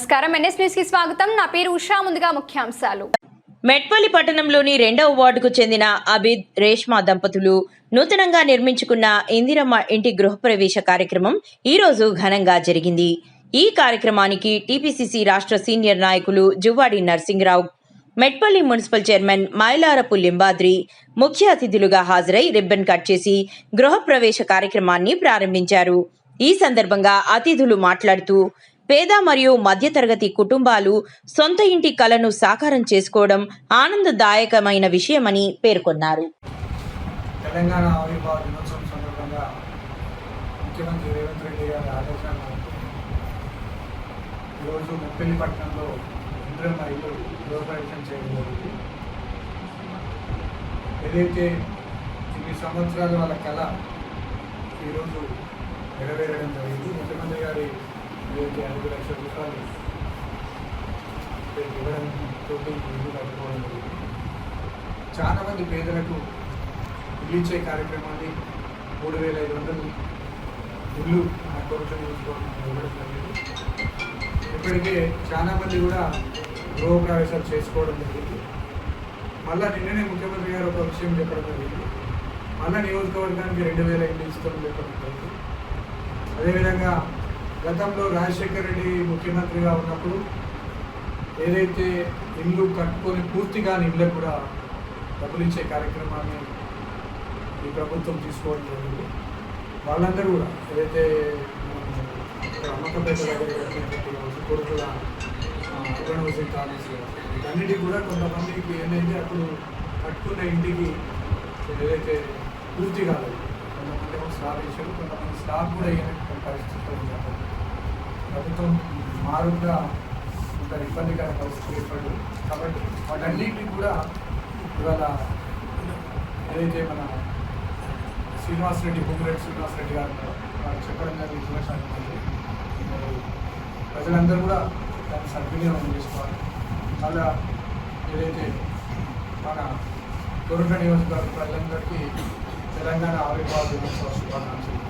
నమస్కారం NS news కి స్వాగతం. నా పేరు ఉషా. ముందుగా ముఖ్యాంశాలు. మెట్పల్లి పట్టణంలోని 2వ వార్డుకు చెందిన అబిద్ రేష్మా దంపతులు నూతనంగా నిర్మించుకున్న ఇందిరమ్మ ఇంటి గృహప్రవేశ కార్యక్రమం ఈ రోజు ఘనంగా జరిగింది. ఈ కార్యక్రమానికి టీపీసీసీ రాష్ట్ర సీనియర్ నాయకులు జువ్వాడి నర్సింగరావు, మెట్పల్లి మున్సిపల్ చైర్మన్ మైలారపు లింబాద్రి ముఖ్య అతిథులుగా హాజరై రిబ్బన్ కట్ చేసి గృహప్రవేశ కార్యక్రమాన్ని ప్రారంభించారు. ఈ సందర్భంగా అతిథులు మాట్లాడుతూ పేద మరియు మధ్యతరగతి కుటుంబాలు సొంత ఇంటి కలను సాకారం చేసుకోవడం ఆనందదాయకమైన విషయమని పేర్కొన్నారు. తెలంగాణ ఆవిర్భావ దినోత్సవం సందర్భంగా ముఖ్యమంత్రి రేవంత్ రెడ్డి గారి ఆదేశాల మేరకు ఈరోజు మెట్పల్లి పట్టణంలో ఇందిరమ్మ ఇల్లు గృహప్రవేశం చేయడం జరిగింది. ఏదైతే ఇన్ని సంవత్సరాలు వాళ్ళ కళ ఈరోజు నెరవేరడం జరిగింది. ముఖ్యమంత్రి గారి ఏదైతే 5 లక్షల రూపాయలు ఇవ్వడంతో ఇల్లు కట్టుకోవడం జరిగింది. చాలామంది పేదలకు ఇల్లు ఇచ్చే కార్యక్రమాన్ని 3,500 ఇల్లు కోరికలు చూసుకోవడం ఇవ్వడం జరిగింది. ఇప్పటికే చాలామంది కూడా గృహప్రవేశాలు చేసుకోవడం జరిగింది. మళ్ళీ నిన్ననే ముఖ్యమంత్రి గారు ఒక విషయం చెప్పడం జరిగింది. మళ్ళీ నియోజకవర్గానికి 2,000 ఇల్లు ఇస్తామని చెప్పడం జరిగింది. అదేవిధంగా గతంలో రాజశేఖర రెడ్డి ముఖ్యమంత్రిగా ఉన్నప్పుడు ఏదైతే ఇల్లు కట్టుకొని పూర్తిగా ఇళ్ళకు కూడా డబ్బులు ఇచ్చే కార్యక్రమాన్ని ఈ ప్రభుత్వం తీసుకోవడం జరిగింది. వాళ్ళందరూ కూడా ఏదైతే అమ్మకపేట కొడుకుల అర్బన్ హౌసింగ్ కాలనీస్ వీటన్నిటికీ కూడా కొంతమందికి ఏంటంటే అప్పుడు కట్టుకున్న ఇంటికి ఏదైతే పూర్తి కాలేదు, కొంతమంది స్లాబ్ వేసారు, కొంతమంది స్లాబ్ కూడా వేయని పరిస్థితులు ఉంటారు. ప్రభుత్వం మారుగా ఇంత ఇబ్బందికర పరిస్థితి ఏర్పడింది. కాబట్టి వాటన్నిటికీ కూడా ఇవాళ ఏదైతే మన భూమిరెడ్డి శ్రీనివాసరెడ్డి గారు చెప్పడం జరిగింది విమర్శించాలి. ప్రజలందరూ కూడా దాన్ని సద్వినియోగం చేసుకోవాలి. అలా ఏదైతే మన కొరుట నియోజకవర్గ ప్రజలందరికీ తెలంగాణ ఆవిర్భావ దినోత్సవ శుభాకాంక్షలు.